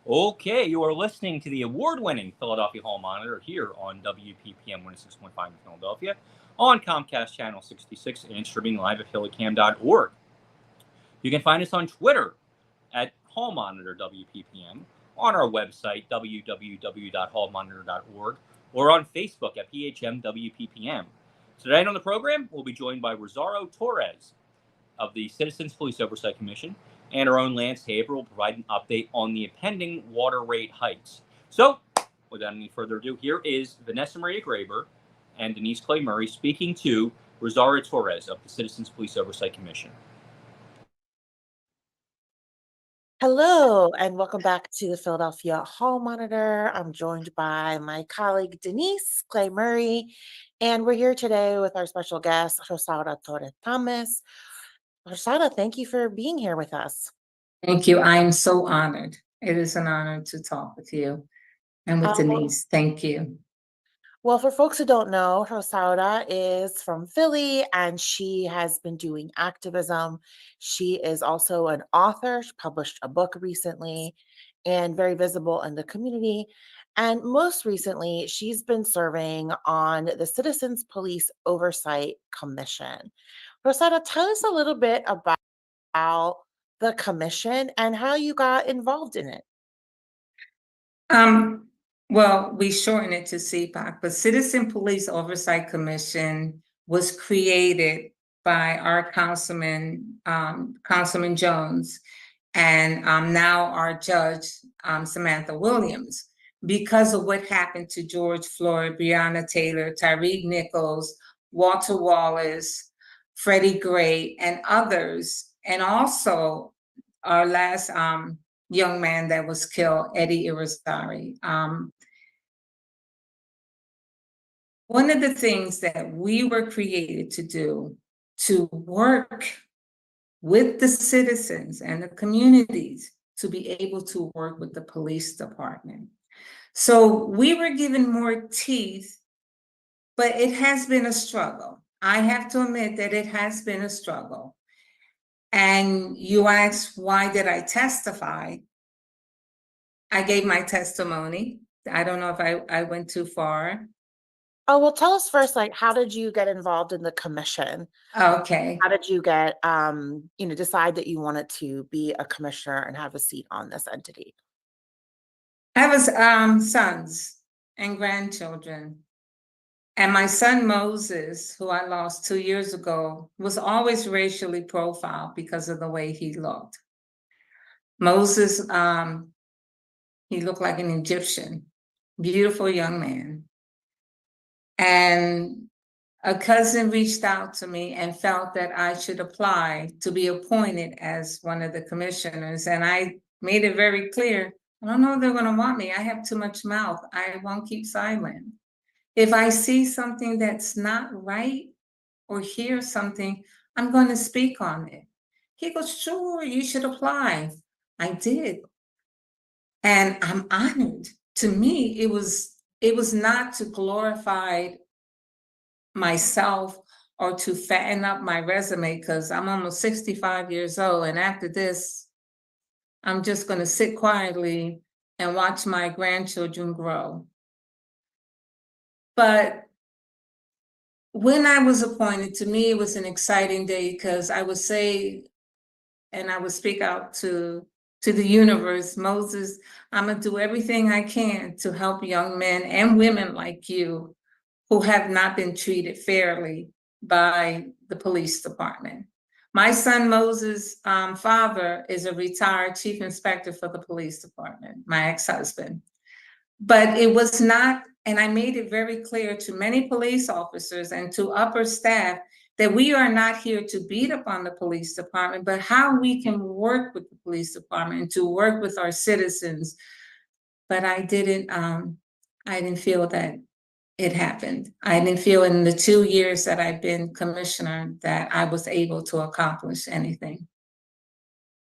Okay, you are listening to the award-winning Philadelphia Hall Monitor here on WPPM 106.5 in Philadelphia, on Comcast Channel 66, and streaming live at phillycam.org. You can find us on Twitter at Hall Monitor WPPM, on our website www.hallmonitor.org, or on Facebook at PHM WPPM. Tonight on the program, we'll be joined by Rosario Torres of the Citizens Police Oversight Commission, and our own Lance Haber will provide an update on the impending water rate hikes. So, without any further ado, here is Vanessa Maria Graber and Denise Clay Murray speaking to Rosario Torres of the Citizens Police Oversight Commission. Hello, and welcome back to the Philadelphia Hall Monitor. I'm joined by my colleague Denise Clay Murray, and we're here today with our special guest, Rosario Torres Thomas. Rosario, thank you for being here with us. Thank you. I am so honored. It is an honor to talk with you and with Denise. Thank you. Well, for folks who don't know, Rosaura is from Philly and she has been doing activism. She is also an author. She published a book recently and very visible in the community. And most recently, she's been serving on the Citizens Police Oversight Commission. Rosaura, tell us a little bit about the commission and how you got involved in it. Well, we shorten it to CPOC, but Citizen Police Oversight Commission was created by our Councilman Jones, and now our Judge, Samantha Williams, because of what happened to George Floyd, Breonna Taylor, Tyreek Nichols, Walter Wallace, Freddie Gray, and others, and also our last young man that was killed, Eddie Irizarry. One of the things that we were created to do, to work with the citizens and the communities to be able to work with the police department. So we were given more teeth, but it has been a struggle. I have to admit that it has been a struggle. And you asked, why did I testify? I gave my testimony. I don't know if I went too far. Oh, well, tell us first, like, how did you get involved in the commission? Okay. How did you get, decide that you wanted to be a commissioner and have a seat on this entity? I have sons and grandchildren. And my son Moses, who I lost 2 years ago, was always racially profiled because of the way he looked. Moses, he looked like an Egyptian, beautiful young man. And a cousin reached out to me and felt that I should apply to be appointed as one of the commissioners. And I made it very clear, I don't know if they're going to want me. I have too much mouth. I won't keep silent. If I see something that's not right or hear something, I'm going to speak on it. He goes, sure, you should apply. I did. And I'm honored. To me, it was not to glorify myself or to fatten up my resume, because I'm almost 65 years old. And after this, I'm just going to sit quietly and watch my grandchildren grow. But when I was appointed, to me, it was an exciting day, because I would say, and I would speak out to the universe, Moses, I'm going to do everything I can to help young men and women like you who have not been treated fairly by the police department. My son Moses' father is a retired chief inspector for the police department, my ex-husband. But it was not, and I made it very clear to many police officers and to upper staff that we are not here to beat up on the police department, but how we can work with the police department and to work with our citizens. But I didn't feel that it happened. I didn't feel in the 2 years that I've been commissioner that I was able to accomplish anything.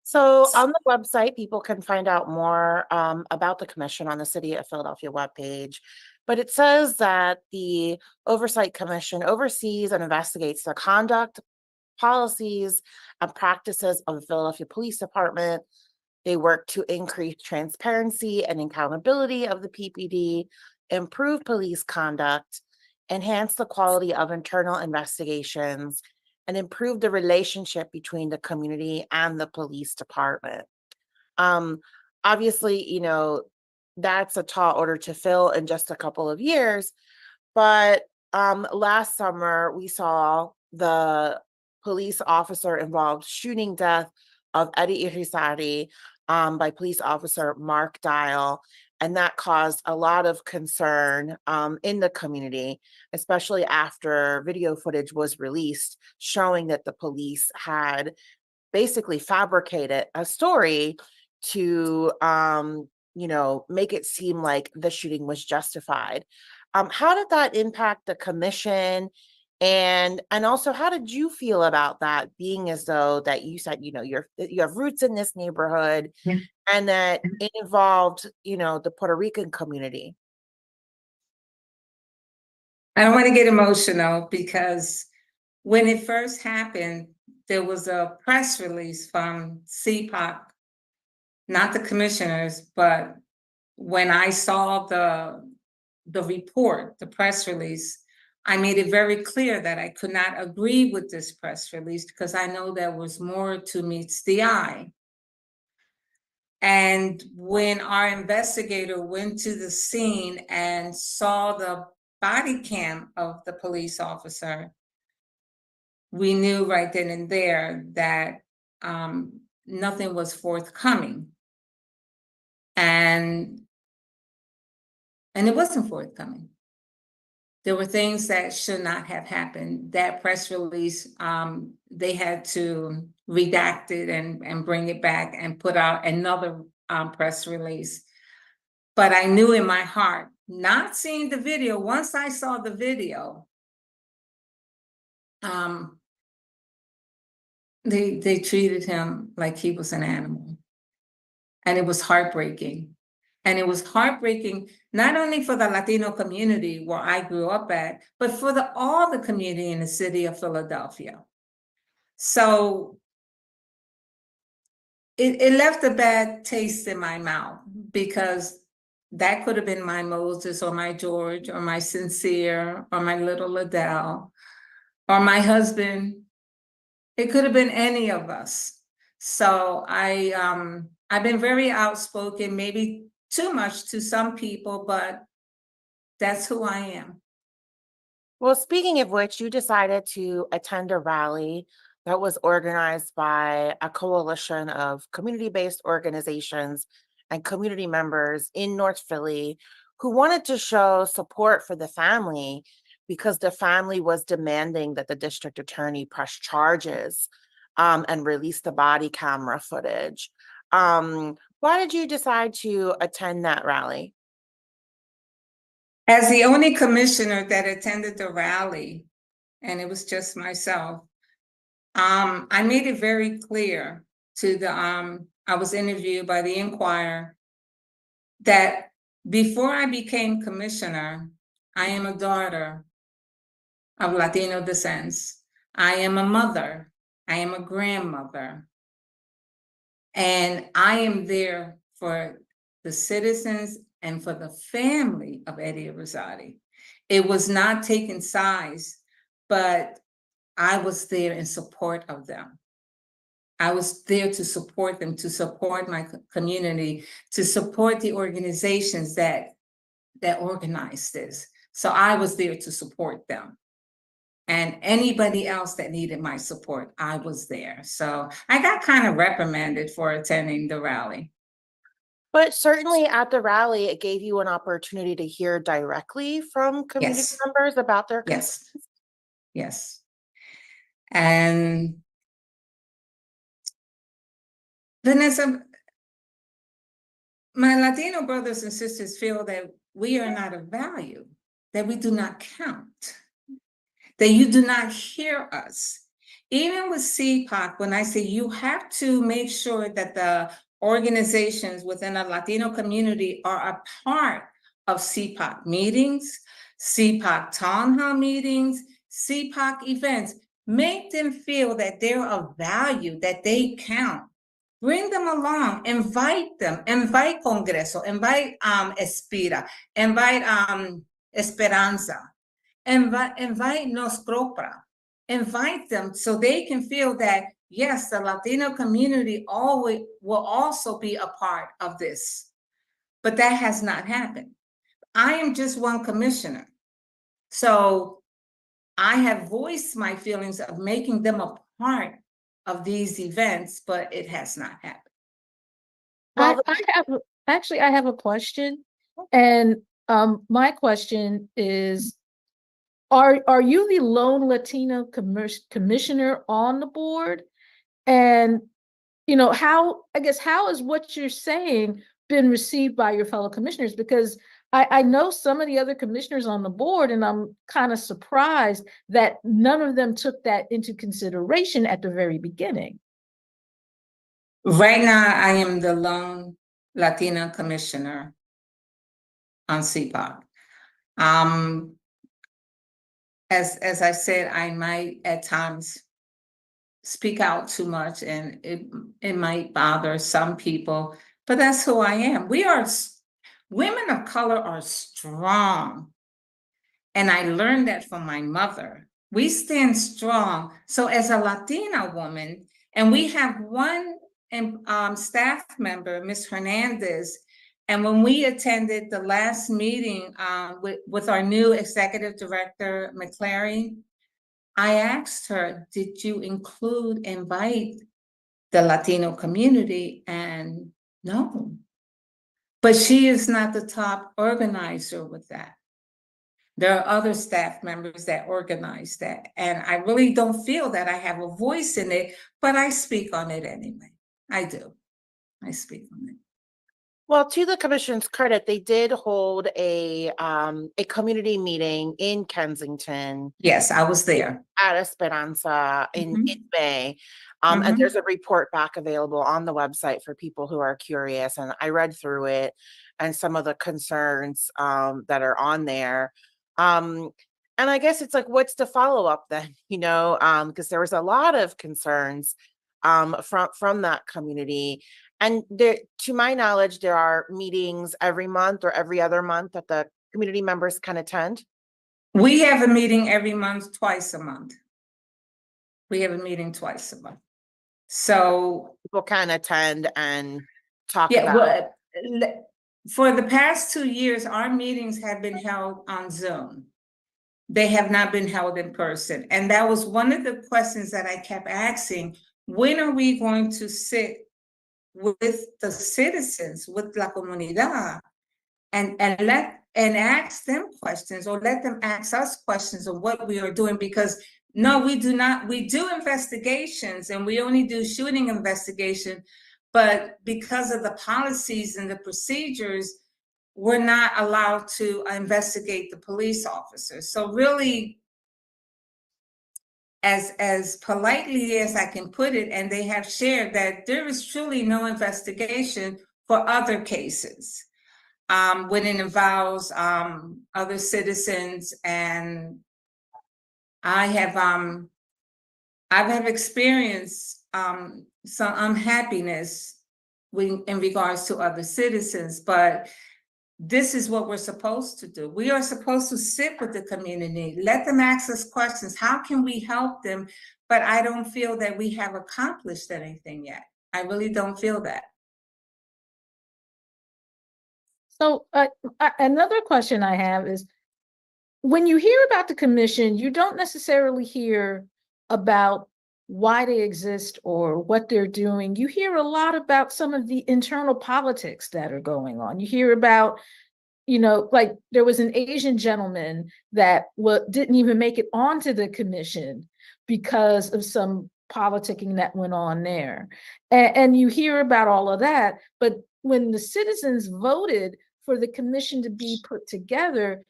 So on the website, people can find out more about the commission on the City of Philadelphia webpage. But it says that the Oversight Commission oversees and investigates the conduct, policies, and practices of the Philadelphia Police Department, They work to increase transparency and accountability of the PPD, improve police conduct, enhance the quality of internal investigations, and improve the relationship between the community and the police department. Um, Obviously, that's a tall order to fill in just a couple of years, but last summer, we saw the police officer involved shooting death of Eddie Irizarry by police officer Mark Dial. And that caused a lot of concern in the community, especially after video footage was released showing that the police had basically fabricated a story to make it seem like the shooting was justified. How did that impact the commission? And also, how did you feel about that, being as though that you said, you have roots in this neighborhood, Yeah. and that it involved, the Puerto Rican community? I don't want to get emotional because when it first happened, there was a press release from CPOC, not the commissioners, but when I saw the report, the press release, I made it very clear that I could not agree with this press release because I know there was more to meets the eye. And when our investigator went to the scene and saw the body cam of the police officer, we knew right then and there that nothing was forthcoming. And it wasn't forthcoming. There were things that should not have happened. That press release, they had to redact it and bring it back and put out another press release. But I knew in my heart, not seeing the video, once I saw the video, they treated him like he was an animal. And it was heartbreaking. And it was heartbreaking, not only for the Latino community where I grew up at, but for all the community in the city of Philadelphia. So it left a bad taste in my mouth because that could have been my Moses or my George or my Sincere or my little Adele or my husband. It could have been any of us. So I've been very outspoken, maybe too much to some people, but that's who I am. Well, speaking of which, you decided to attend a rally that was organized by a coalition of community-based organizations and community members in North Philly who wanted to show support for the family because the family was demanding that the district attorney press charges and release the body camera footage. Why did you decide to attend that rally? As the only commissioner that attended the rally, and it was just myself, I made it very clear to I was interviewed by the Inquirer that before I became commissioner, I am a daughter of Latino descent. I am a mother. I am a grandmother. And I am there for the citizens and for the family of Eddie Irizarry. It was not taking sides, but I was there in support of them. I was there to support them, to support my community, to support the organizations that organized this. So I was there to support them. And anybody else that needed my support, I was there. So I got kind of reprimanded for attending the rally. But certainly at the rally, it gave you an opportunity to hear directly from community Yes. members about their concerns. Yes. And Vanessa, my Latino brothers and sisters feel that we are not of value, that we do not count, that you do not hear us. Even with CPOC, when I say you have to make sure that the organizations within the Latino community are a part of CPOC meetings, CPOC town hall meetings, CPOC events, make them feel that they're of value, that they count. Bring them along, invite them, invite Congreso, invite Espira, invite Esperanza, invite Nos Propra, invite them so they can feel that, yes, the Latino community always will also be a part of this. But that has not happened. I am just one commissioner. So I have voiced my feelings of making them a part of these events, but it has not happened. Well, I have a question, and my question is, are you the lone Latino commissioner on the board? And how has what you're saying been received by your fellow commissioners? Because I know some of the other commissioners on the board, and I'm kind of surprised that none of them took that into consideration at the very beginning. Right now, I am the lone Latina commissioner on CPOC. As I said, I might at times speak out too much, and it might bother some people, but that's who I am. Women of color are strong, and I learned that from my mother. We stand strong. So as a Latina woman, and we have one staff member, Ms. Hernandez, and when we attended the last meeting with our new executive director, McClary, I asked her, did you invite the Latino community? And no, but she is not the top organizer with that. There are other staff members that organize that. And I really don't feel that I have a voice in it, but I speak on it anyway. I do. I speak on it. Well, to the commission's credit, they did hold a community meeting in Kensington. Yes, I was there. At Esperanza in May. And there's a report back available on the website for people who are curious. And I read through it and some of the concerns that are on there. And I guess it's like, what's the follow-up then? Because there was a lot of concerns from that community. And there, to my knowledge, there are meetings every month or every other month that the community members can attend. We have a meeting every month, twice a month. We have a meeting twice a month. So people can attend and talk yeah, about. Well, for the past 2 years, our meetings have been held on Zoom. They have not been held in person. And that was one of the questions that I kept asking. When are we going to sit with the citizens, with La Comunidad, and ask them questions, or let them ask us questions of what we are doing? Because no, we do not. We do investigations, and we only do shooting investigation, but because of the policies and the procedures, we're not allowed to investigate the police officers. So really, as politely as I can put it, and they have shared that there is truly no investigation for other cases when it involves other citizens. And I have experienced some unhappiness in regards to other citizens, but this is what we're supposed to do. We are supposed to sit with the community, let them ask us questions. How can we help them? But I don't feel that we have accomplished anything yet. I really don't feel that. So another question I have is, when you hear about the commission, you don't necessarily hear about why they exist or what they're doing. You hear a lot about some of the internal politics that are going on. You hear about, like there was an Asian gentleman that didn't even make it onto the commission because of some politicking that went on there. And you hear about all of that, but when the citizens voted for the commission to be put together,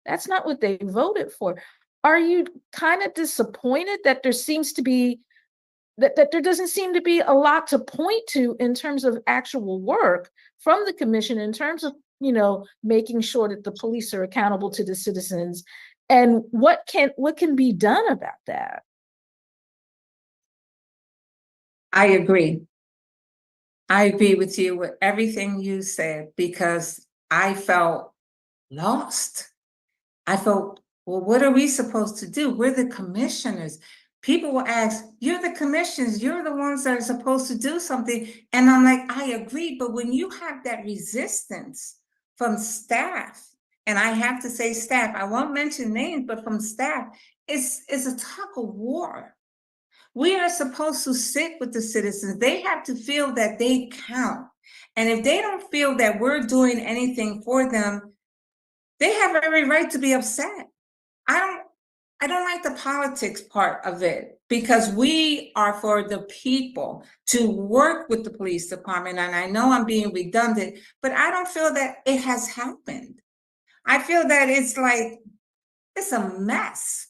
that's not what they voted for. Are you kind of disappointed that there seems to be that there doesn't seem to be a lot to point to in terms of actual work from the commission, in terms of making sure that the police are accountable to the citizens, and what can be done about that? I agree. I agree with you with everything you said because I felt lost. I felt, well, what are we supposed to do? We're the commissioners. People will ask, you're the commissioners, you're the ones that are supposed to do something. And I'm like, I agree. But when you have that resistance from staff, and I have to say staff, I won't mention names, but from staff, it's a tug of war. We are supposed to sit with the citizens. They have to feel that they count. And if they don't feel that we're doing anything for them, they have every right to be upset. I don't like the politics part of it because we are for the people to work with the police department. And I know I'm being redundant, but I don't feel that it has happened. I feel that it's like, it's a mess.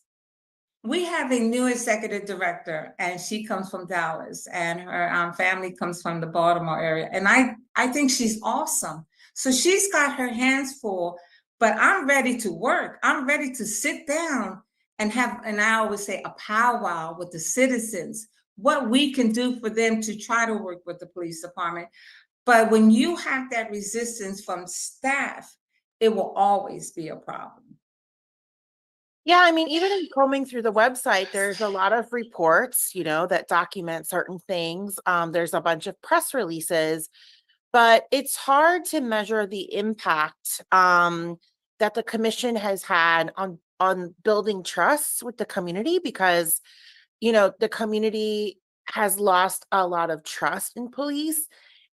We have a new executive director and she comes from Dallas and her family comes from the Baltimore area. And I think she's awesome. So she's got her hands full, but I'm ready to work. I'm ready to sit down and have, and I always say, a powwow with the citizens, what we can do for them to try to work with the police department. But when you have that resistance from staff, it will always be a problem. Yeah, I mean, even in combing through the website, there's a lot of reports, that document certain things. There's a bunch of press releases, but it's hard to measure the impact that the commission has had on building trust with the community because, the community has lost a lot of trust in police.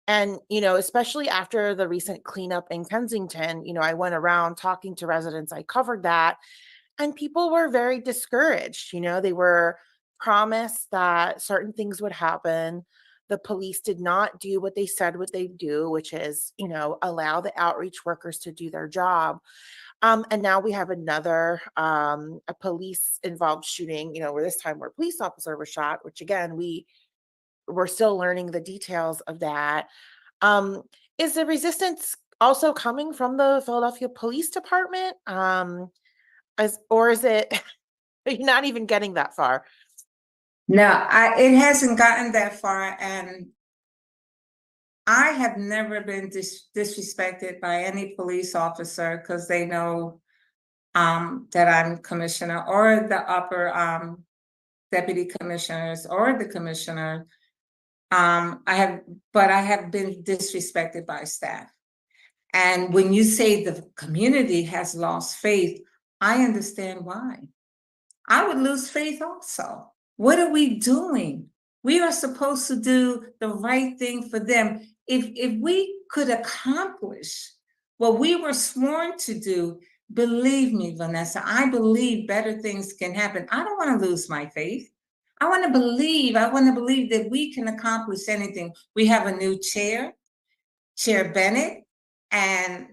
And, especially after the recent cleanup in Kensington, I went around talking to residents, I covered that. And people were very discouraged. They were promised that certain things would happen. The police did not do what they said what they do, which is, allow the outreach workers to do their job. And now we have another a police involved shooting, where this time where a police officer was shot, which again, we're still learning the details of that. Um, is the resistance also coming from the Philadelphia Police Department? Or is it you're not even getting that far? No, it hasn't gotten that far, and I have never been disrespected by any police officer because they know that I'm commissioner or the upper deputy commissioners or the commissioner. But I have been disrespected by staff. And when you say the community has lost faith, I understand why. I would lose faith also. What are we doing? We are supposed to do the right thing for them. If we could accomplish what we were sworn to do, believe me, Vanessa, I believe better things can happen. I don't want to lose my faith. I want to believe that we can accomplish anything. We have a new chair, Chair Bennett, and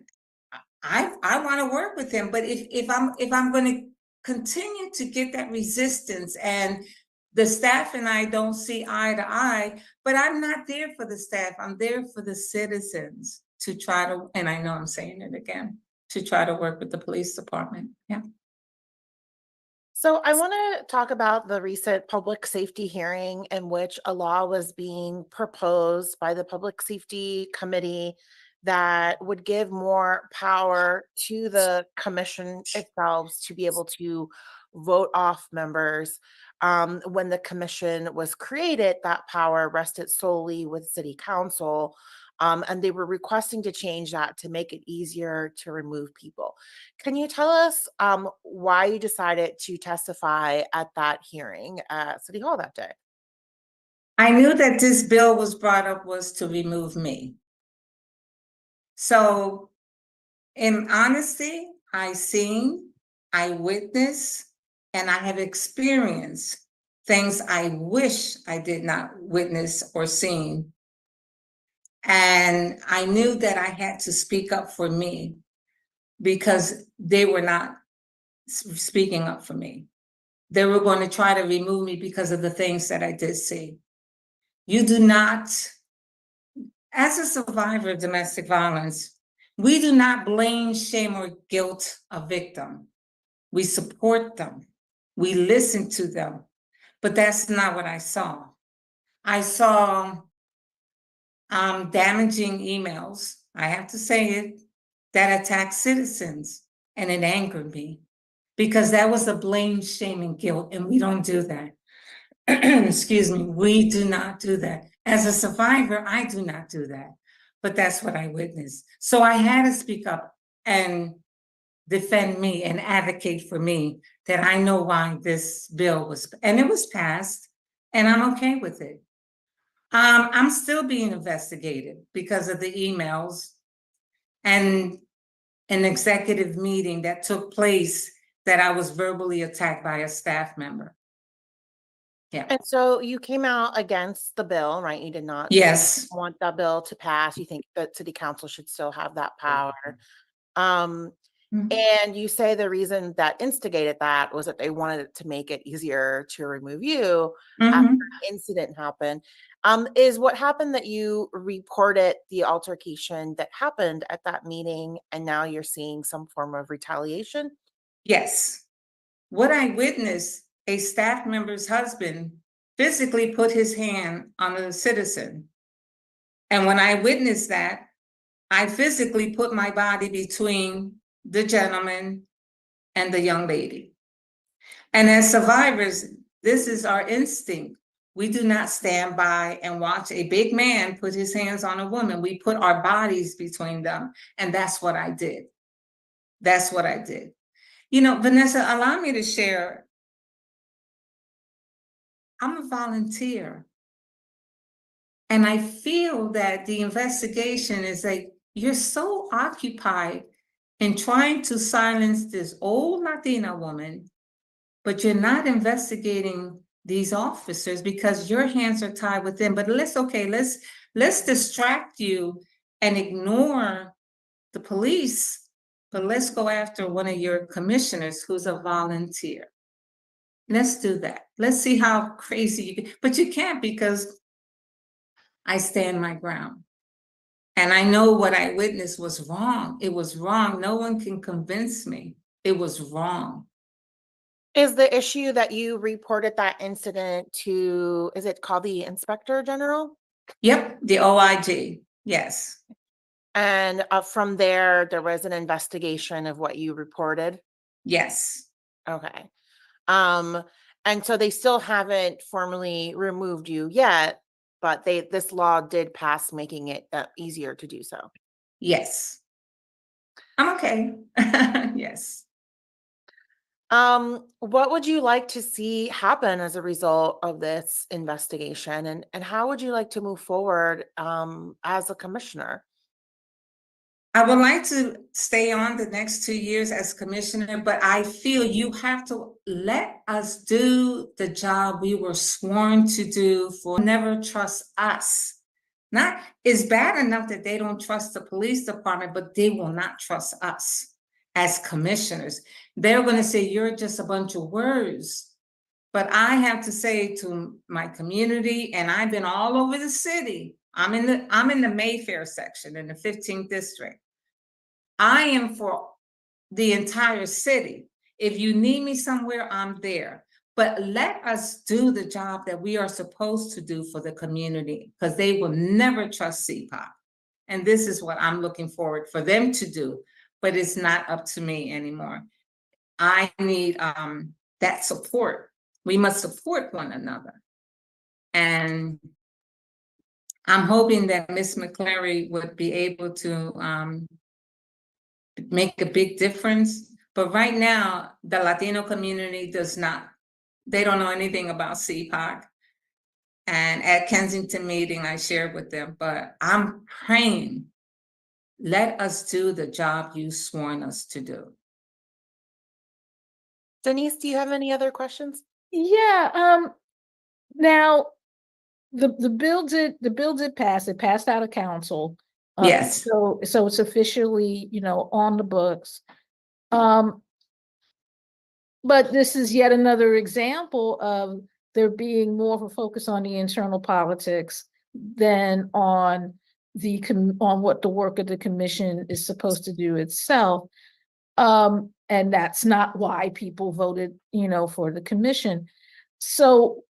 I want to work with him. But if I'm going to continue to get that resistance and the staff and I don't see eye to eye, but I'm not there for the staff. I'm there for the citizens to try to, and I know I'm saying it again, to try to work with the police department. Yeah. So I want to talk about the recent public safety hearing in which a law was being proposed by the Public Safety Committee that would give more power to the commission itself to be able to vote off members. When the commission was created, that power rested solely with city council. And they were requesting to change that to make it easier to remove people. Can you tell us why you decided to testify at that hearing at City Hall that day? I knew that this bill was brought up was to remove me. So in honesty, I seen, I witnessed, and I have experienced things I wish I did not witness or seen. And I knew that I had to speak up for me because they were not speaking up for me. They were going to try to remove me because of the things that I did see. You do not, as a survivor of domestic violence, we do not blame, shame, or guilt a victim. We support them. We listen to them. But that's not what I saw. I saw damaging emails, I have to say it, that attack citizens, and it angered me because that was a blame, shame, and guilt, and we don't do that. Excuse me, we do not do that. As a survivor, I do not do that, but that's what I witnessed. So I had to speak up and defend me and advocate for me, that I know why this bill was, and it was passed, and I'm okay with it. I'm still being investigated because of the emails and an executive meeting that took place that I was verbally attacked by a staff member. Yeah. And so you came out against the bill, right? You did not Yes. want the bill to pass. You think that city council should still have that power. Um, Mhm. And you say the reason that instigated that was that they wanted it to make it easier to remove you after Mhm. the incident happened. Is what happened that you reported the altercation that happened at that meeting, and now you're seeing some form of retaliation? Yes. What I witnessed, a staff member's husband physically put his hand on a citizen. And when I witnessed that, I physically put my body between the gentleman and the young lady. And as survivors, this is our instinct. We do not stand by and watch a big man put his hands on a woman. We put our bodies between them. And that's what I did. That's what I did. You know, Vanessa, allow me to share. I'm a volunteer. And I feel that the investigation is like, you're so occupied in trying to silence this old Latina woman, but you're not investigating these officers because your hands are tied with them. But let's distract you and ignore the police, but let's go after one of your commissioners who's a volunteer. Let's do that. Let's see how crazy you can, but you can't because I stand my ground. And I know what I witnessed was wrong. It was wrong. No one can convince me it was wrong. Is the issue that you reported that incident to, is it called the Inspector General? Yep, the OIG. Yes. And from there was an investigation of what you reported? Yes. Okay. And so they still haven't formally removed you yet, but this law did pass, making it easier to do so. Yes. I'm okay. Yes. What would you like to see happen as a result of this investigation, and how would you like to move forward as a commissioner? I would like to stay on the next 2 years as commissioner, but I feel you have to let us do the job we were sworn to do. For never trust us. Not, it's bad enough that they don't trust the police department, but they will not trust us as commissioners. They're going to say you're just a bunch of words. But I have to say to my community, and I've been all over the city. I'm in the Mayfair section in the 15th district. I am for the entire city. If you need me somewhere, I'm there. But let us do the job that we are supposed to do for the community, because they will never trust CPOC. And this is what I'm looking forward for them to do, but it's not up to me anymore. I need that support. We must support one another. And I'm hoping that Ms. McClary would be able to make a big difference. But right now, the Latino community they don't know anything about CPOC. And at Kensington meeting, I shared with them, but I'm praying, let us do the job you sworn us to do. Denise, do you have any other questions? Yeah, now the bill did pass. It passed out of council. Yes. So it's officially, on the books. But this is yet another example of there being more of a focus on the internal politics than on what the work of the commission is supposed to do itself. And that's not why people voted, for the commission. So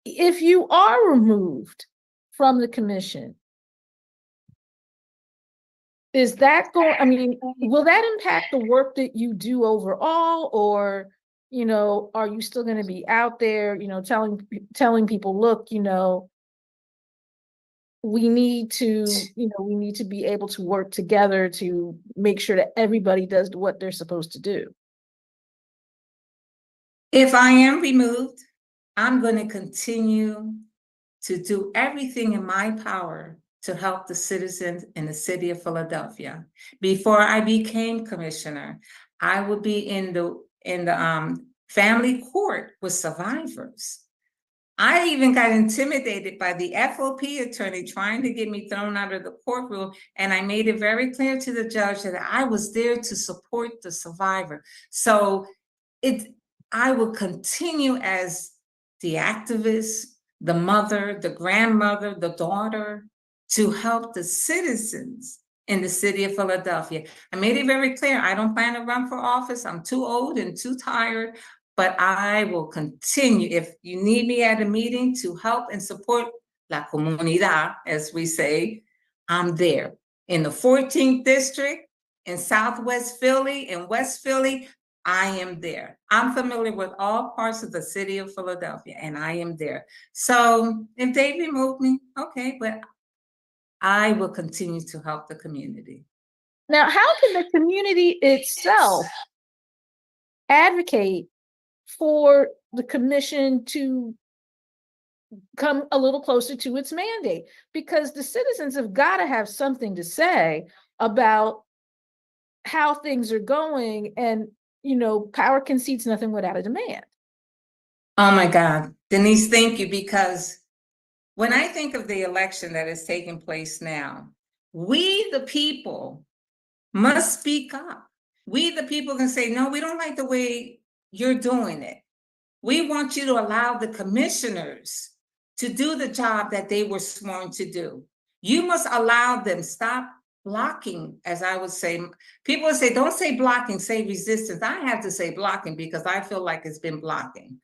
if you are removed from the commission, is that going, I mean, will that impact the work that you do overall, or, are you still going to be out there, telling people, look, we need to, we need to be able to work together to make sure that everybody does what they're supposed to do? If I am removed, I'm going to continue to do everything in my power to help the citizens in the city of Philadelphia. Before I became commissioner, I would be in the family court with survivors. I even got intimidated by the FOP attorney trying to get me thrown out of the courtroom, and I made it very clear to the judge that I was there to support the survivor. So I will continue as the activist, the mother, the grandmother, the daughter, to help the citizens in the city of Philadelphia. I made it very clear, I don't plan to run for office. I'm too old and too tired, but I will continue. If you need me at a meeting to help and support la comunidad, as we say, I'm there. In the 14th district, in Southwest Philly, in West Philly, I am there. I'm familiar with all parts of the city of Philadelphia, and I am there. So if they remove me, okay, but I will continue to help the community. Now, how can the community itself advocate for the commission to come a little closer to its mandate? Because the citizens have got to have something to say about how things are going, and power concedes nothing without a demand. Oh my God, Denise, thank you. Because when I think of the election that is taking place now, we, the people, must speak up. We, the people, can say, no, we don't like the way you're doing it. We want you to allow the commissioners to do the job that they were sworn to do. You must allow them. Stop blocking, as I would say. People would say, don't say blocking, say resistance. I have to say blocking because I feel like it's been blocking.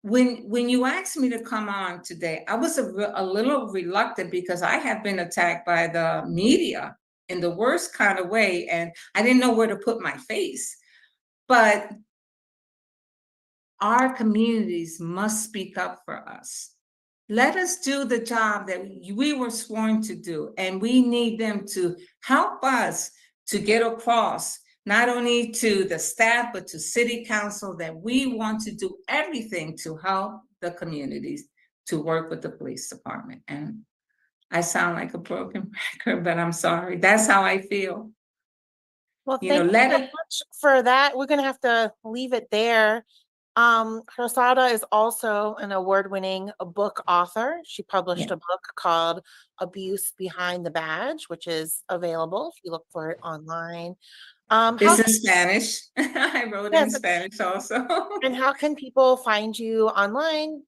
When you asked me to come on today, I was a little reluctant because I have been attacked by the media in the worst kind of way, and I didn't know where to put my face. But our communities must speak up for us. Let us do the job that we were sworn to do, and we need them to help us to get across, not only to the staff, but to city council, that we want to do everything to help the communities to work with the police department. And I sound like a broken record, but I'm sorry. That's how I feel. Well, thank you so much for that. We're going to have to leave it there. Rosada is also an award-winning book author. She published a book called Abuse Behind the Badge, which is available if you look for it online. It's in Spanish. I wrote in Spanish also. And how can people find you online?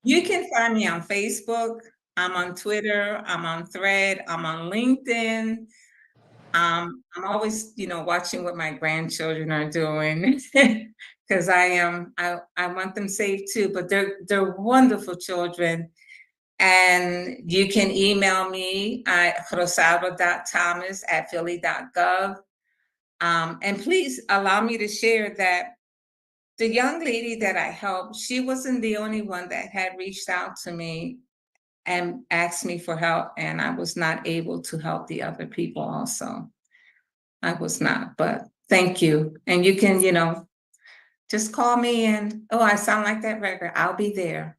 You can find me on Facebook. I'm on Twitter. I'm on Thread. I'm on LinkedIn. I'm always, watching what my grandchildren are doing because I want them safe too, but they're wonderful children. And you can email me at rosalba.thomas@philly.gov. And please allow me to share that the young lady that I helped, she wasn't the only one that had reached out to me and asked me for help, and I was not able to help the other people also. I was not, but thank you. And you can, just call me and, I sound like that record. I'll be there.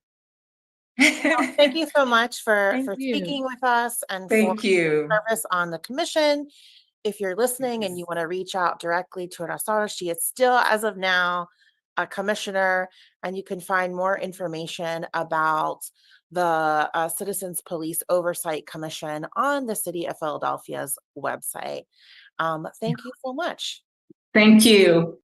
Well, thank you so much for speaking with us and for your service on the commission. If you're listening and you want to reach out directly to Rosada, she is still, as of now, a commissioner, and you can find more information about the Citizens Police Oversight Commission on the City of Philadelphia's website. Thank you so much. Thank you.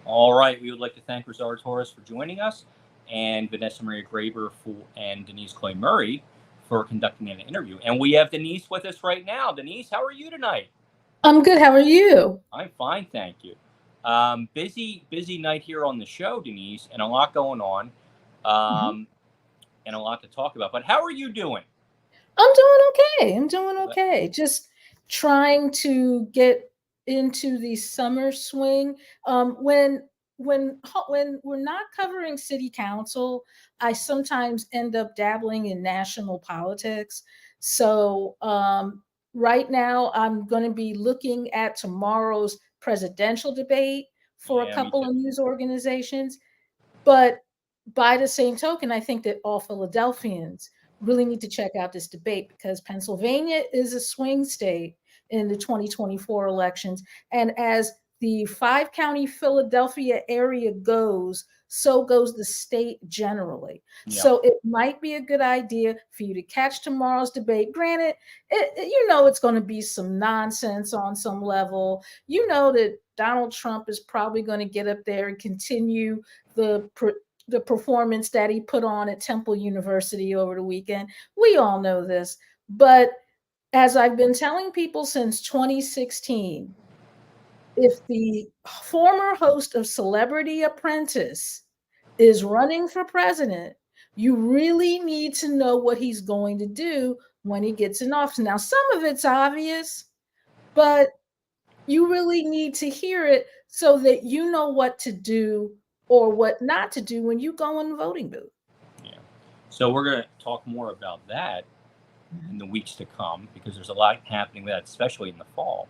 All right. We would like to thank Rosario Torres for joining us, and Vanessa Maria Graber and Denise Clay Murray for conducting an interview. And we have Denise with us right now. Denise, how are you tonight? I'm good. How are you? I'm fine, thank you. Busy night here on the show, Denise, and a lot going on, and a lot to talk about. But how are you doing? I'm doing okay. I'm doing But- okay. Just trying to get into the summer swing. When we're not covering city council, I sometimes end up dabbling in national politics. So right now, I'm going to be looking at tomorrow's presidential debate for a Yeah, me couple too. of news organizations. But by the same token, I think that all Philadelphians really need to check out this debate because Pennsylvania is a swing state in the 2024 elections. And as the 5-county Philadelphia area goes, so goes the state generally. Yeah. So it might be a good idea for you to catch tomorrow's debate. Granted, it's going to be some nonsense on some level. You know that Donald Trump is probably going to get up there and continue the performance that he put on at Temple University over the weekend. We all know this. But as I've been telling people since 2016, if the former host of Celebrity Apprentice is running for president, you really need to know what he's going to do when he gets in office. Now, some of it's obvious, but you really need to hear it so that you know what to do or what not to do when you go in the voting booth. Yeah. So we're going to talk more about that in the weeks to come because there's a lot happening with that, especially in the fall.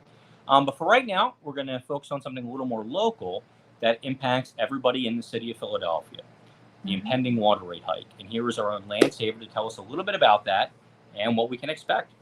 But for right now, we're going to focus on something a little more local that impacts everybody in the city of Philadelphia, the impending water rate hike. And here is our own Lance Haver to tell us a little bit about that and what we can expect.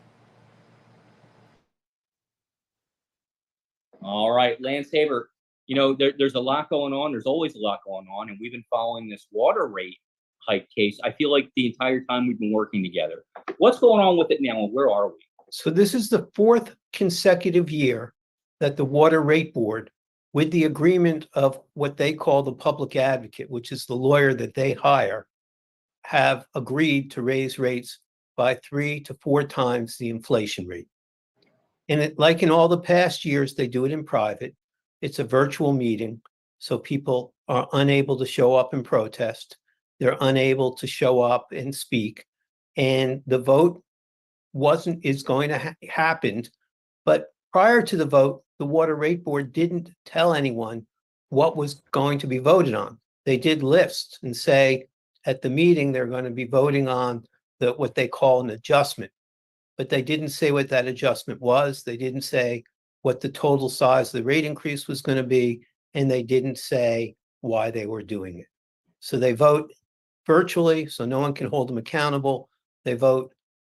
All right, Lance Haver, there's a lot going on. There's always a lot going on. And we've been following this water rate hike case, I feel like the entire time we've been working together. What's going on with it now and where are we? So this is the fourth consecutive year that the Water Rate Board, with the agreement of what they call the public advocate, which is the lawyer that they hire, have agreed to raise rates by 3 to 4 times the inflation rate. And like in all the past years, they do it in private. It's a virtual meeting, so people are unable to show up and protest. They're unable to show up and speak. And the vote is going to happen. But prior to the vote, the Water Rate Board didn't tell anyone what was going to be voted on. They did lists and say at the meeting, they're going to be voting on what they call an adjustment. But they didn't say what that adjustment was. They didn't say what the total size of the rate increase was going to be. And they didn't say why they were doing it. So they vote virtually, so no one can hold them accountable. They vote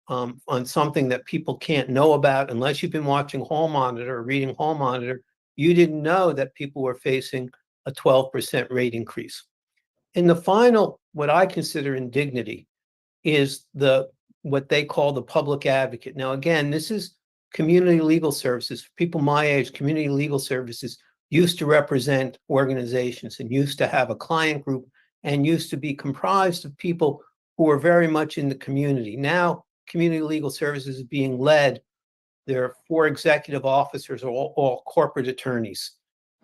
on something that people can't know about unless you've been watching Hall Monitor or reading Hall Monitor. You didn't know that people were facing a 12% rate increase. In the final, what I consider indignity is what they call the public advocate. Now, again, this is community legal services. For people my age, community legal services used to represent organizations and used to have a client group and used to be comprised of people who are very much in the community. Now, community legal services is being led. There are 4 executive officers, all corporate attorneys.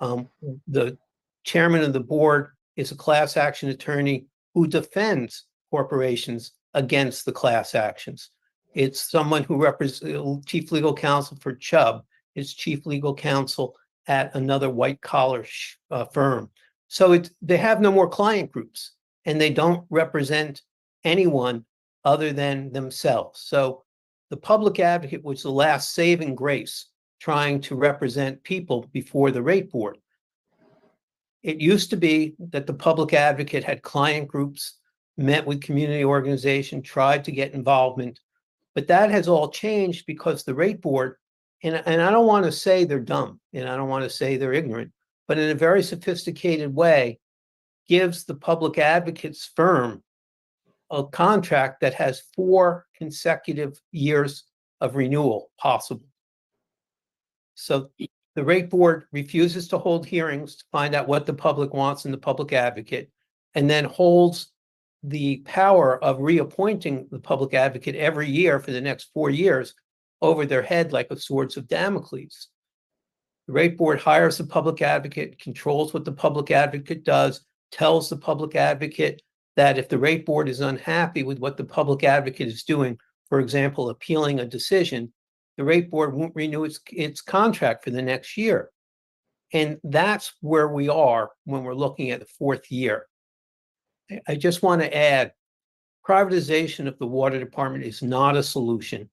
The chairman of the board is a class action attorney who defends corporations against the class actions. It's someone who represents chief legal counsel for Chubb. It's chief legal counsel at another white collar firm. So they have no more client groups and they don't represent anyone other than themselves. So the public advocate was the last saving grace trying to represent people before the rate board. It used to be that the public advocate had client groups, met with community organization, tried to get involvement, but that has all changed because the rate board, and I don't want to say they're dumb and I don't want to say they're ignorant, but in a very sophisticated way, gives the public advocate's firm a contract that has 4 consecutive years of renewal possible. So the rate board refuses to hold hearings to find out what the public wants in the public advocate, and then holds the power of reappointing the public advocate every year for the next 4 years over their head like a swords of Damocles. The rate board hires the public advocate, controls what the public advocate does, tells the public advocate that if the rate board is unhappy with what the public advocate is doing, for example, appealing a decision, the rate board won't renew its contract for the next year. And that's where we are when we're looking at the fourth year. I just want to add, privatization of the water department is not a solution.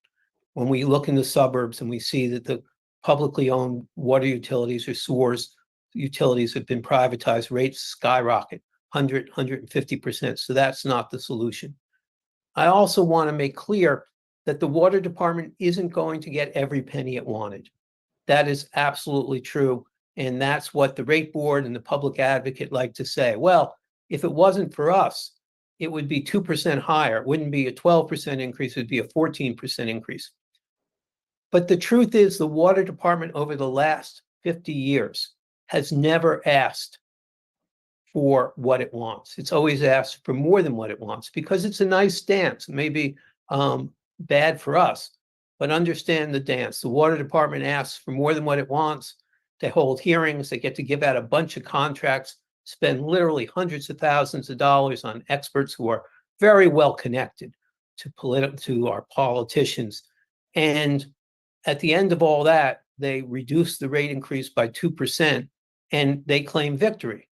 When we look in the suburbs and we see that the publicly owned water utilities or sewers utilities have been privatized, rates skyrocket 100, 150%. So that's not the solution. I also want to make clear that the water department isn't going to get every penny it wanted. That is absolutely true. And that's what the rate board and the public advocate like to say. Well, if it wasn't for us, it would be 2% higher. It wouldn't be a 12% increase, it would be a 14% increase. But the truth is, the water department over the last 50 years has never asked for what it wants. It's always asked for more than what it wants because it's a nice dance. It may be bad for us, but understand the dance. The water department asks for more than what it wants. They hold hearings. They get to give out a bunch of contracts, spend literally hundreds of thousands of dollars on experts who are very well connected to our politicians. And at the end of all that, they reduce the rate increase by 2% and they claim victory.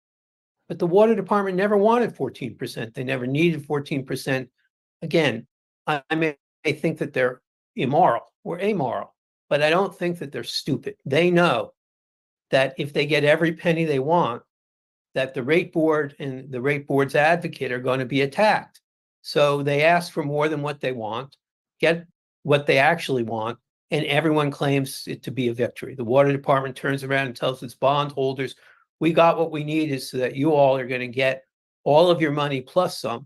But the water department never wanted 14%. They never needed 14%. Again, I may think that they're immoral or amoral, but I don't think that they're stupid. They know that if they get every penny they want, that the rate board and the rate board's advocate are going to be attacked. So they ask for more than what they want, get what they actually want, and everyone claims it to be a victory. The water department turns around and tells its bondholders, we got what we needed so that you all are going to get all of your money plus some.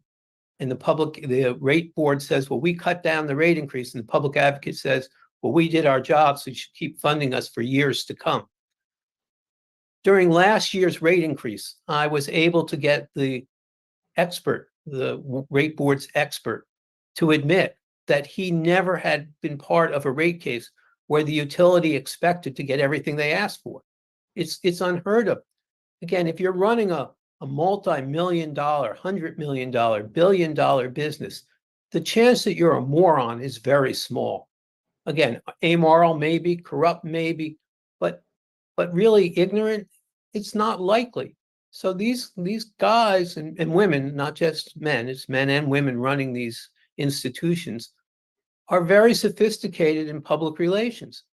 And the rate board says, well, we cut down the rate increase. And the public advocate says, well, we did our job, so you should keep funding us for years to come. During last year's rate increase, I was able to get the expert, the rate board's expert, to admit that he never had been part of a rate case where the utility expected to get everything they asked for. It's unheard of. Again, if you're running a multi-million-dollar, $100 million, billion-dollar business, the chance that you're a moron is very small. Again, amoral maybe, corrupt maybe, but really ignorant, it's not likely. So these guys and women, not just men, it's men and women running these institutions, are very sophisticated in public relations.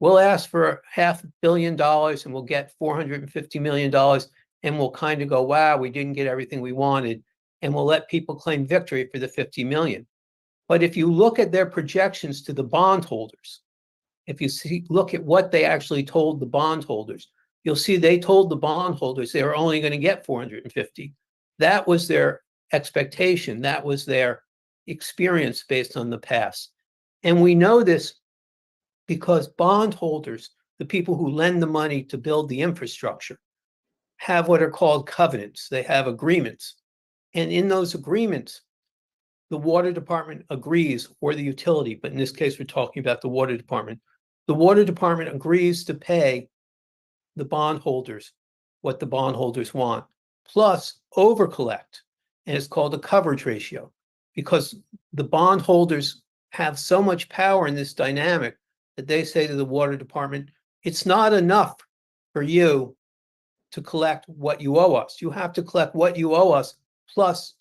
We'll ask for $500 million and we'll get $450 million, and we'll kind of go, wow, we didn't get everything we wanted, and we'll let people claim victory for the 50 million. But if you look at their projections to the bondholders, if you look at what they actually told the bondholders, you'll see they told the bondholders they were only going to get 450. That was their expectation. That was their experience based on the past. And we know this because bondholders, the people who lend the money to build the infrastructure, have what are called covenants. They have agreements. And in those agreements, the water department agrees, or the utility, but in this case, we're talking about the water department. The water department agrees to pay the bondholders what the bondholders want, plus overcollect. And it's called a coverage ratio, because the bondholders have so much power in this dynamic that they say to the water department, it's not enough for you to collect what you owe us. You have to collect what you owe us plus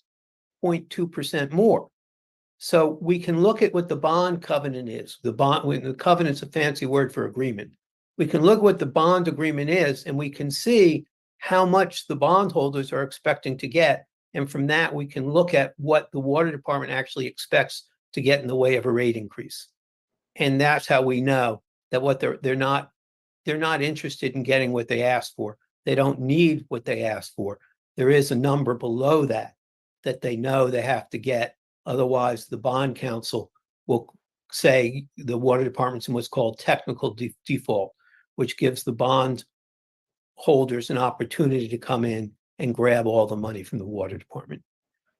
0.2% more. So we can look at what the bond covenant is. The covenant's a fancy word for agreement. We can look what the bond agreement is, and we can see how much the bondholders are expecting to get. And from that, we can look at what the water department actually expects to get in the way of a rate increase. And that's how we know that what they're not interested in getting what they asked for. They don't need what they asked for. There is a number below that they know they have to get. Otherwise, the bond counsel will say the water department's in what's called technical default, which gives the bond holders an opportunity to come in and grab all the money from the water department.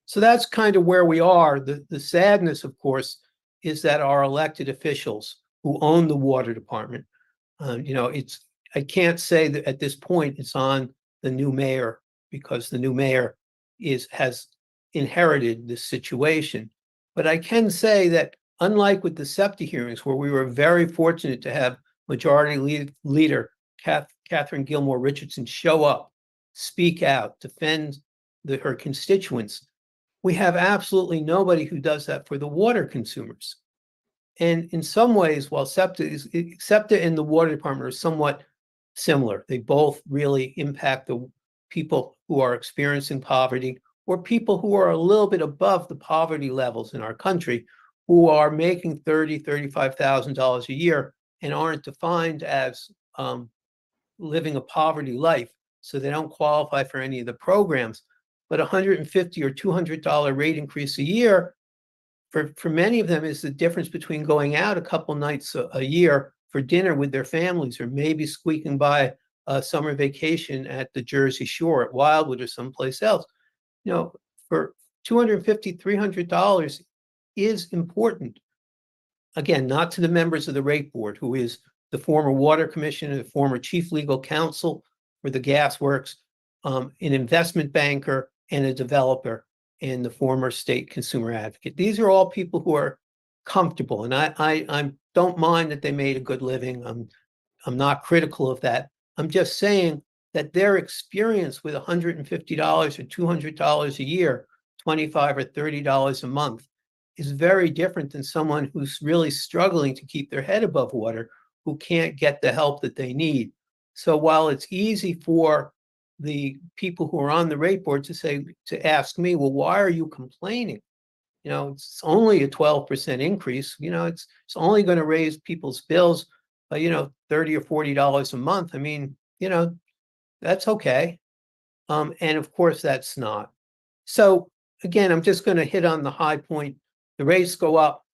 So that's kind of where we are. The sadness, of course, is that our elected officials who own the water department, I can't say that at this point it's on the new mayor, because the new mayor has inherited this situation. But I can say that unlike with the SEPTA hearings, where we were very fortunate to have Majority Leader Catherine Gilmore Richardson show up, speak out, defend her constituents, we have absolutely nobody who does that for the water consumers. And in some ways, while SEPTA and the water department are somewhat similar, they both really impact the people who are experiencing poverty or people who are a little bit above the poverty levels in our country, who are making $30,000, $35,000 a year and aren't defined as living a poverty life, so they don't qualify for any of the programs. But $150 or $200 rate increase a year for many of them is the difference between going out a couple nights a year for dinner with their families, or maybe squeaking by a summer vacation at the Jersey Shore at Wildwood or someplace else. You know, for $250, $300 is important. Again, not to the members of the rate board, who is the former water commissioner, the former chief legal counsel for the gas works, an investment banker, and a developer, and the former state consumer advocate. These are all people who are comfortable, and I don't mind that they made a good living. I'm not critical of that. I'm just saying that their experience with $150 or $200 a year, $25 or $30 a month, is very different than someone who's really struggling to keep their head above water, who can't get the help that they need. So while it's easy for the people who are on the rate board to ask me, well, why are you complaining? You know, it's only a 12% increase. You know, it's only going to raise people's bills by, $30 or $40 a month. I mean, that's okay. And of course, that's not. So again, I'm just going to hit on the high point. The rates go up.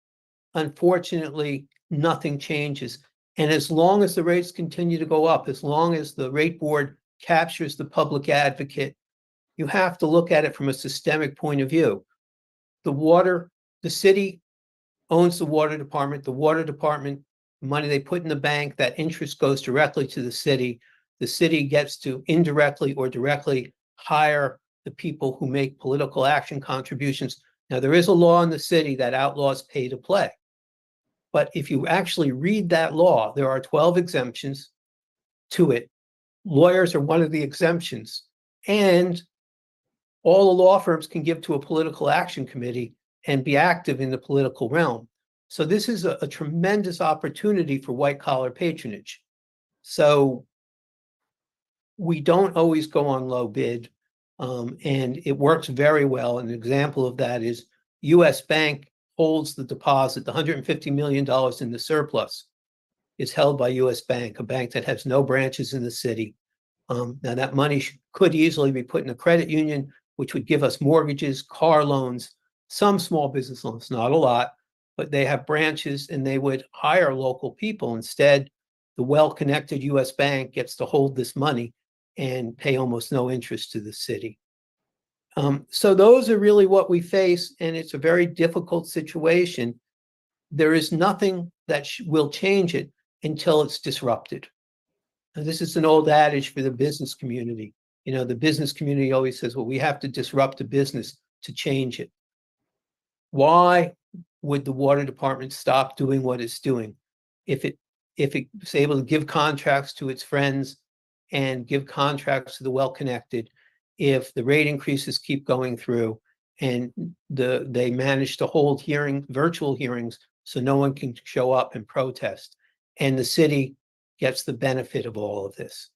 Unfortunately, nothing changes. And as long as the rates continue to go up, as long as the rate board captures the public advocate, you have to look at it from a systemic point of view. The city owns the water department. The water department, money they put in the bank, that interest goes directly to the city. The city gets to indirectly or directly hire the people who make political action contributions. Now, there is a law in the city that outlaws pay to play. But if you actually read that law, there are 12 exemptions to it. Lawyers are one of the exemptions. And all the law firms can give to a political action committee and be active in the political realm. So this is a tremendous opportunity for white collar patronage. So we don't always go on low bid, and it works very well. An example of that is US Bank holds the deposit. The $150 million in the surplus is held by US Bank, a bank that has no branches in the city. Now that money could easily be put in a credit union, which would give us mortgages, car loans, some small business loans, not a lot, but they have branches and they would hire local people. Instead, the well-connected US Bank gets to hold this money and pay almost no interest to the city. So those are really what we face, and it's a very difficult situation. There is nothing that will change it until it's disrupted. And this is an old adage for the business community. The business community always says, well, we have to disrupt the business to change it. Why would the water department stop doing what it's doing? If it's able to give contracts to its friends and give contracts to the well-connected, if the rate increases keep going through and they manage to hold virtual hearings so no one can show up and protest, and the city gets the benefit of all of this.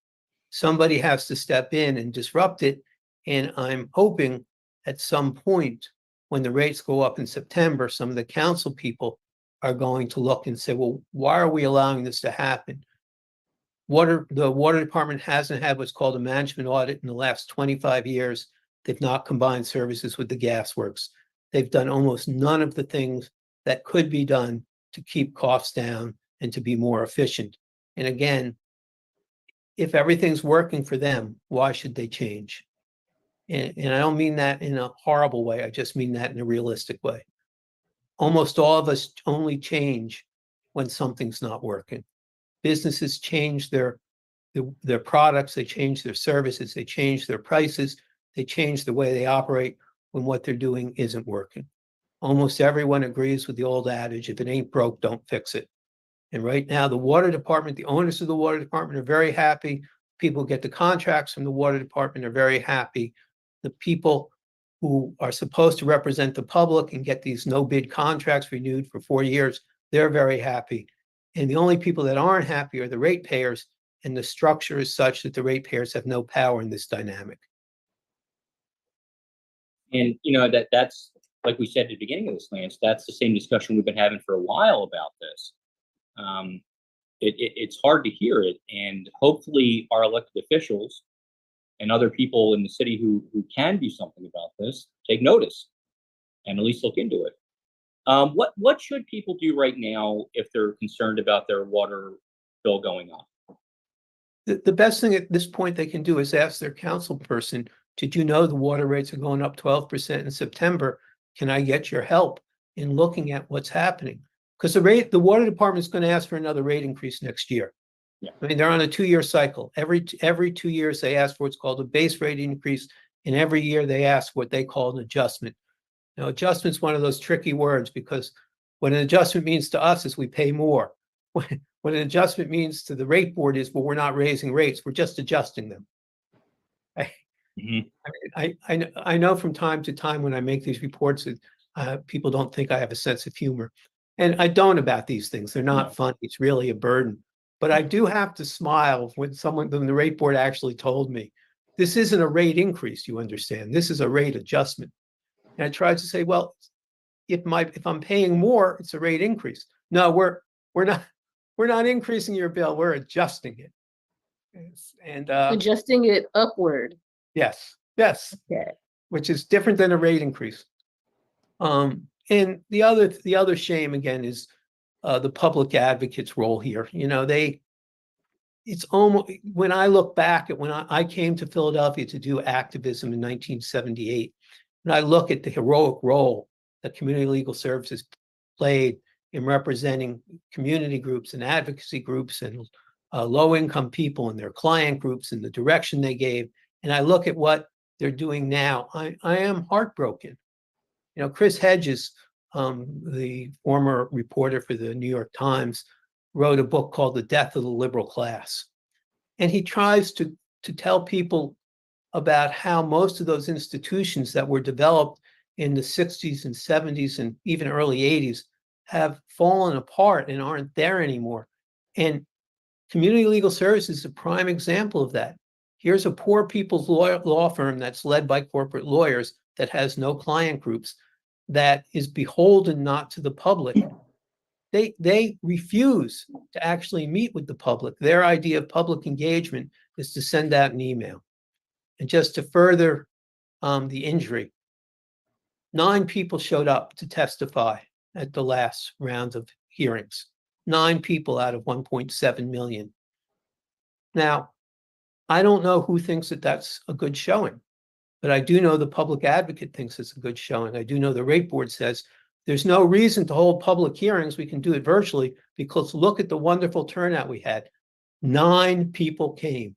Somebody has to step in and disrupt it, and I'm hoping at some point when the rates go up in September, some of the council people are going to look and say, well, why are we allowing this to happen? The water department hasn't had what's called a management audit in the last 25 years. They've not combined services with the gas works. They've done almost none of the things that could be done to keep costs down and to be more efficient. And again, if everything's working for them, why should they change? And I don't mean that in a horrible way. I just mean that in a realistic way. Almost all of us only change when something's not working. Businesses change their products, they change their services, they change their prices, they change the way they operate when what they're doing isn't working. almost everyone agrees with the old adage, if it ain't broke, don't fix it. And right now, the water department, the owners of the water department are very happy. People get the contracts from the water department are very happy. The people who are supposed to represent the public and get these no bid contracts renewed for 4 years, they're very happy. And the only people that aren't happy are the ratepayers, and the structure is such that the ratepayers have no power in this dynamic. And that's like we said at the beginning of this, Lance. That's the same discussion we've been having for a while about this. It's hard to hear it, and hopefully our elected officials and other people in the city who can do something about this take notice and at least look into it. What should people do right now if they're concerned about their water bill going up? The best thing at this point they can do is ask their council person, did you know the water rates are going up 12% in September? Can I get your help in looking at what's happening? Because the water department is going to ask for another rate increase next year. Yeah. I mean, they're on a 2-year cycle. Every 2 years they ask for what's called a base rate increase, and every year they ask what they call an adjustment. Now, adjustment's one of those tricky words, because what an adjustment means to us is we pay more. What an adjustment means to the rate board is, well, we're not raising rates, we're just adjusting them. I know from time to time when I make these reports that people don't think I have a sense of humor. And I don't about these things. They're not funny. It's really a burden. But I do have to smile when the rate board actually told me, this isn't a rate increase, you understand. This is a rate adjustment. And I tried to say, well, if I'm paying more, it's a rate increase. No, we're not increasing your bill. We're adjusting it. And Adjusting it upward. yes, Okay. which is different than a rate increase. And the other shame again is the public advocate's role here. It's almost, when I look back at when I came to Philadelphia to do activism in 1978, and I look at the heroic role that community legal services played in representing community groups and advocacy groups and low-income people and their client groups and the direction they gave, and I look at what they're doing now, I am heartbroken. Chris Hedges, the former reporter for the New York Times, wrote a book called The Death of the Liberal Class. And he tries to tell people about how most of those institutions that were developed in the 60s and 70s and even early 80s have fallen apart and aren't there anymore. And community legal services is a prime example of that. Here's a poor people's law firm that's led by corporate lawyers that has no client groups, that is beholden not to the public. They refuse to actually meet with the public. Their idea of public engagement is to send out an email. And just to further the injury, 9 people showed up to testify at the last round of hearings. 9 people out of 1.7 million. Now, I don't know who thinks that that's a good showing, but I do know the public advocate thinks it's a good showing. I do know the rate board says there's no reason to hold public hearings. We can do it virtually because look at the wonderful turnout we had. 9 people came.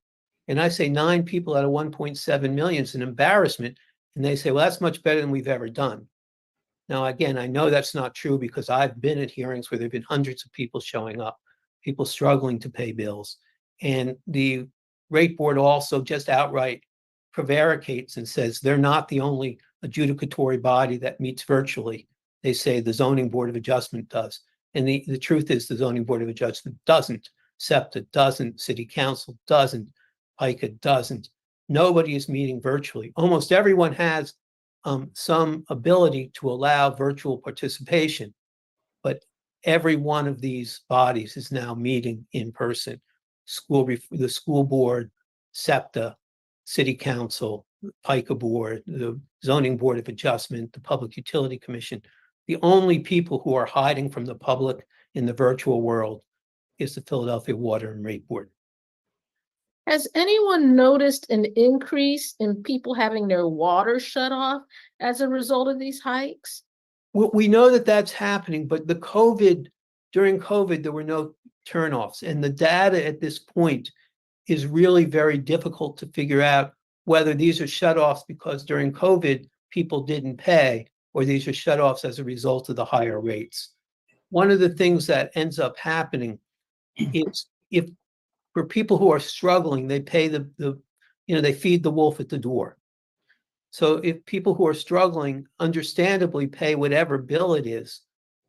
And I say 9 people out of 1.7 million is an embarrassment. And they say, well, that's much better than we've ever done. Now, again, I know that's not true because I've been at hearings where there've been hundreds of people showing up, people struggling to pay bills. And the rate board also just outright prevaricates and says they're not the only adjudicatory body that meets virtually. They say the Zoning Board of Adjustment does. And the truth is the Zoning Board of Adjustment doesn't. SEPTA doesn't. City Council doesn't. PICA doesn't. Nobody is meeting virtually. Almost everyone has some ability to allow virtual participation, but every one of these bodies is now meeting in person. The school board, SEPTA, City Council, PICA board, the Zoning Board of Adjustment, the Public Utility Commission. The only people who are hiding from the public in the virtual world is the Philadelphia Water and Rate Board. Has anyone noticed an increase in people having their water shut off as a result of these hikes? Well, we know that that's happening, but during COVID, there were no turnoffs. And the data at this point is really very difficult to figure out whether these are shutoffs because during COVID, people didn't pay, or these are shutoffs as a result of the higher rates. One of the things that ends up happening is if for people who are struggling, they pay they feed the wolf at the door. So if people who are struggling understandably pay whatever bill it is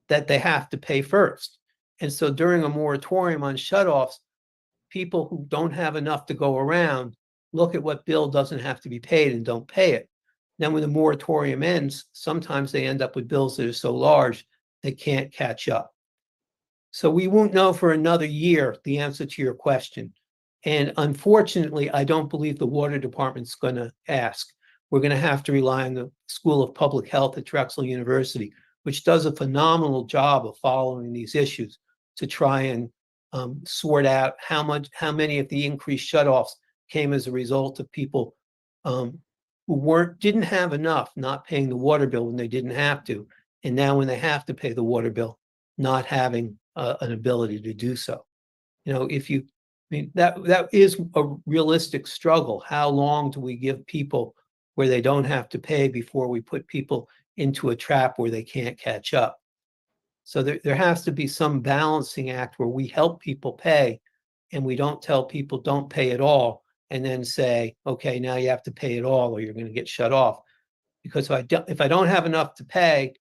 that they have to pay first. And so during a moratorium on shutoffs, people who don't have enough to go around look at what bill doesn't have to be paid and don't pay it. Then when the moratorium ends, sometimes they end up with bills that are so large they can't catch up. So we won't know for another year the answer to your question. And unfortunately, I don't believe the water department's going to ask. We're going to have to rely on the School of Public Health at Drexel University, which does a phenomenal job of following these issues to try and sort out how many of the increased shutoffs came as a result of people who didn't have enough, not paying the water bill when they didn't have to, and now when they have to pay the water bill, not having an ability to do so. That is a realistic struggle. How long do we give people where they don't have to pay before we put people into a trap where they can't catch up? So there has to be some balancing act where we help people pay and we don't tell people don't pay at all and then say, okay, now you have to pay it all or you're going to get shut off. Because if I don't have enough to pay,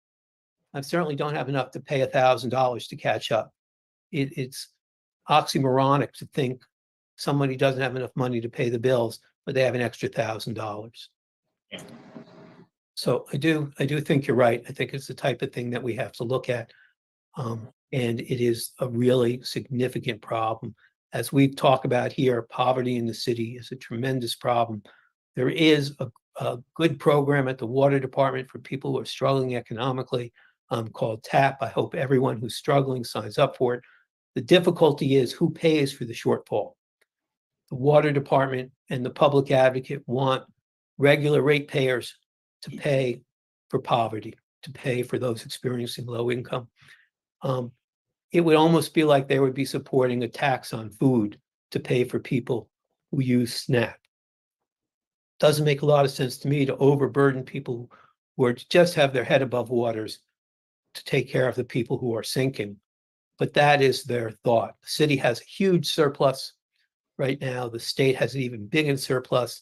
I certainly don't have enough to pay $1,000 to catch up. It's oxymoronic to think somebody doesn't have enough money to pay the bills, but they have an extra $1,000. So I do think you're right. I think it's the type of thing that we have to look at. And it is a really significant problem. As we've talked about here, poverty in the city is a tremendous problem. There is a good program at the water department for people who are struggling economically called TAP. I hope everyone who's struggling signs up for it. The difficulty is who pays for the shortfall. The water department and the public advocate want regular ratepayers to pay for poverty, to pay for those experiencing low income. It would almost be like they would be supporting a tax on food to pay for people who use SNAP. Doesn't make a lot of sense to me to overburden people who just have their head above waters to take care of the people who are sinking. But that is their thought. The city has a huge surplus right now. The state has an even bigger surplus.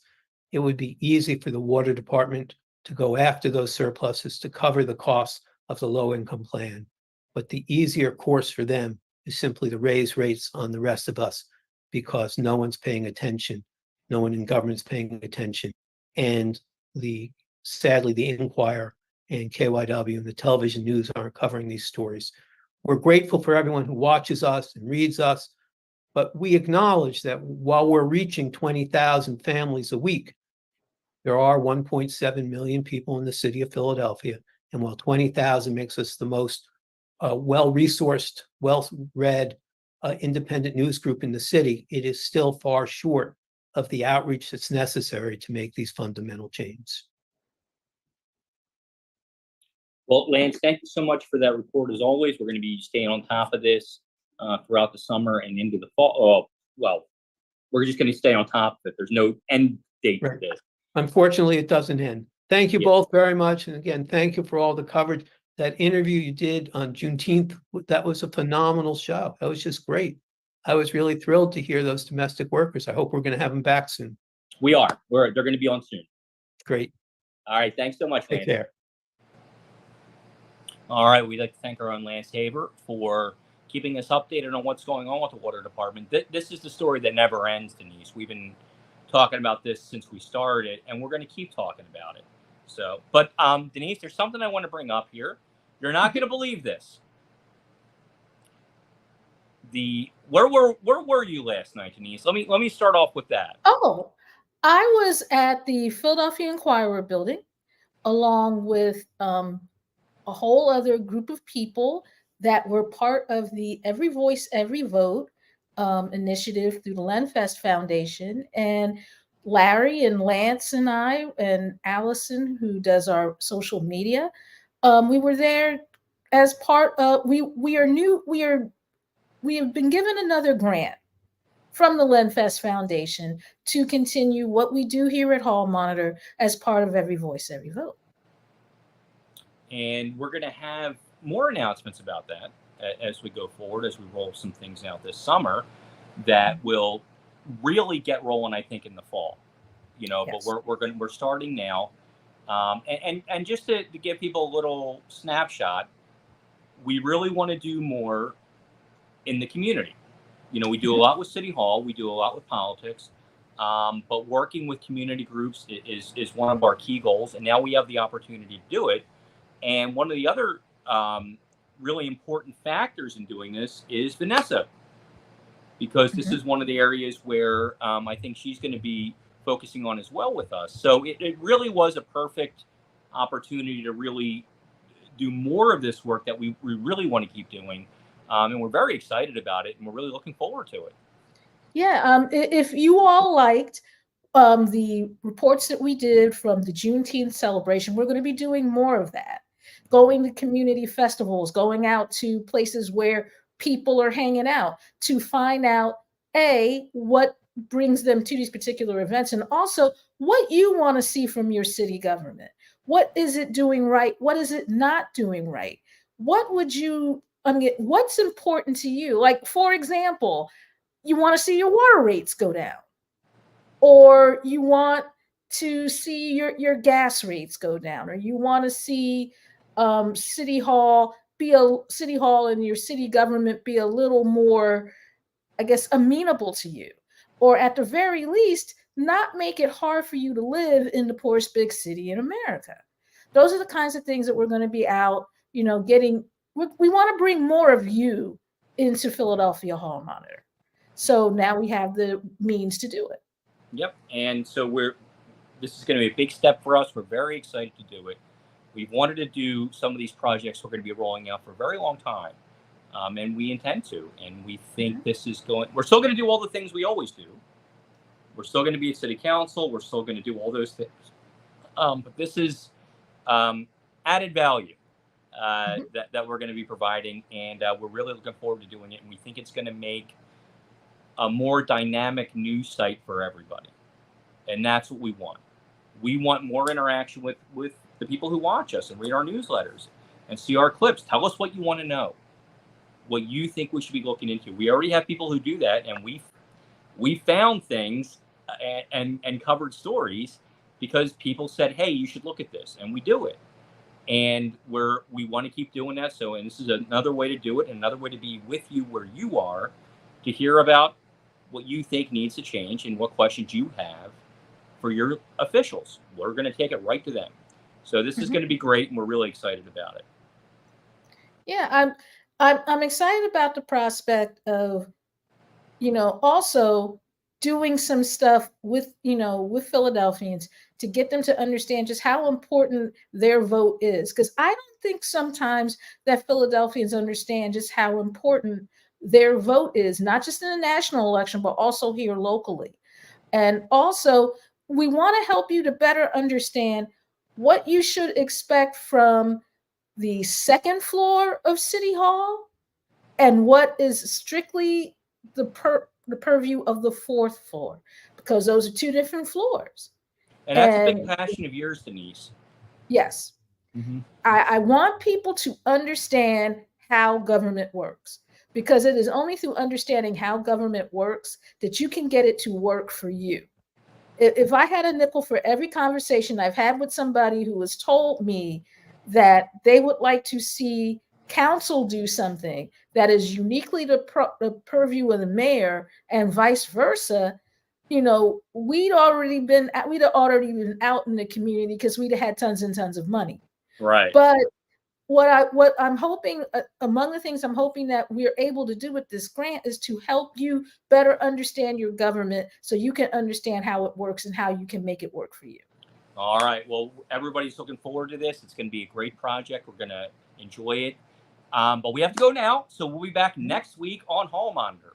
It would be easy for the water department to go after those surpluses to cover the costs of the low-income plan. But the easier course for them is simply to raise rates on the rest of us because no one's paying attention. No one in government's paying attention. And sadly, the Inquirer and KYW and the television news aren't covering these stories. We're grateful for everyone who watches us and reads us, but we acknowledge that while we're reaching 20,000 families a week, there are 1.7 million people in the city of Philadelphia. And while 20,000 makes us the most well-resourced, well-read, independent news group in the city, it is still far short of the outreach that's necessary to make these fundamental changes. Well, Lance, thank you so much for that report. As always, we're going to be staying on top of this throughout the summer and into the fall. Well, we're just going to stay on top of it. There's no end date to this. Unfortunately, it doesn't end. Thank you both very much. And again, thank you for all the coverage. That interview you did on Juneteenth, that was a phenomenal show. That was just great. I was really thrilled to hear those domestic workers. I hope we're going to have them back soon. We are. They're going to be on soon. Great. All right. Thanks so much, Lance. Take care. All right. We'd like to thank our own Lance Haber for keeping us updated on what's going on with the water department. This is the story that never ends, Denise. We've been talking about this since we started, and we're going to keep talking about it. So, but Denise, there's something I want to bring up here. You're not going to believe this. Where were you last night, Denise? Let me start off with that. Oh, I was at the Philadelphia Inquirer building along with a whole other group of people that were part of the Every Voice, Every Vote initiative through the Lenfest Foundation. And Larry and Lance and I and Allison, who does our social media, we were there as part of, we have been given another grant from the Lenfest Foundation to continue what we do here at Hall Monitor as part of Every Voice, Every Vote. And we're going to have more announcements about that as we go forward, as we roll some things out this summer that will really get rolling, I think, in the fall. You know, Yes. but we're starting now. And just to give people a little snapshot, we really want to do more in the community. You know, we do a lot with City Hall, we do a lot with politics, but working with community groups is one of our key goals. And now we have the opportunity to do it. And one of the other really important factors in doing this is Vanessa, because this is one of the areas where I think she's going to be focusing on as well with us. So it really was a perfect opportunity to really do more of this work that we really want to keep doing. And we're very excited about it, and we're really looking forward to it. Yeah, if you all liked the reports that we did from the Juneteenth celebration, we're going to be doing more of that. Going to community festivals, going out to places where people are hanging out to find out, A, what brings them to these particular events, and also what you want to see from your city government. What is it doing right? What is it not doing right? What would you, I mean, what's important to you? Like, for example, you want to see your water rates go down, or you want to see your gas rates go down, or you want to see city hall and your city government be a little more, I guess, amenable to you, or at the very least not make it hard for you to live in the poorest big city in America. Those are the kinds of things that we're going to be out, getting. We want to bring more of you into Philadelphia Hall Monitor. So now we have the means to do it. Yep. And so this is going to be a big step for us. We're very excited to do it. We've wanted to do some of these projects we're going to be rolling out for a very long time. And we intend to. And we think this is we're still going to do all the things we always do. We're still going to be at City Council. We're still going to do all those things. But this is added value that we're going to be providing. And we're really looking forward to doing it. And we think it's going to make a more dynamic news site for everybody. And that's what we want. We want more interaction with the people who watch us and read our newsletters and see our clips. Tell us what you want to know, what you think we should be looking into. We already have people who do that, and we found things and covered stories because people said, hey, you should look at this, and we do it. And we want to keep doing that. So, and this is another way to do it, and another way to be with you where you are, to hear about what you think needs to change and what questions you have for your officials. We're going to take it right to them. So this is going to be great, and we're really excited about it. Yeah, I'm excited about the prospect of, also doing some stuff with Philadelphians to get them to understand just how important their vote is. Because I don't think sometimes that Philadelphians understand just how important their vote is, not just in the national election, but also here locally. And also, we want to help you to better understand what you should expect from the second floor of City Hall and what is strictly the purview of the fourth floor, because those are two different floors. And that's a big passion of yours, Denise. Yes. I want people to understand how government works, because it is only through understanding how government works that you can get it to work for you. If I had a nickel for every conversation I've had with somebody who has told me that they would like to see council do something that is uniquely the purview of the mayor and vice versa, we'd already been out in the community because we'd have had tons and tons of money. Right. But what I'm hoping, among the things I'm hoping that we're able to do with this grant, is to help you better understand your government so you can understand how it works and how you can make it work for you. All right. Well, everybody's looking forward to this. It's going to be a great project. We're going to enjoy it. But we have to go now. So we'll be back next week on Hall Monitor.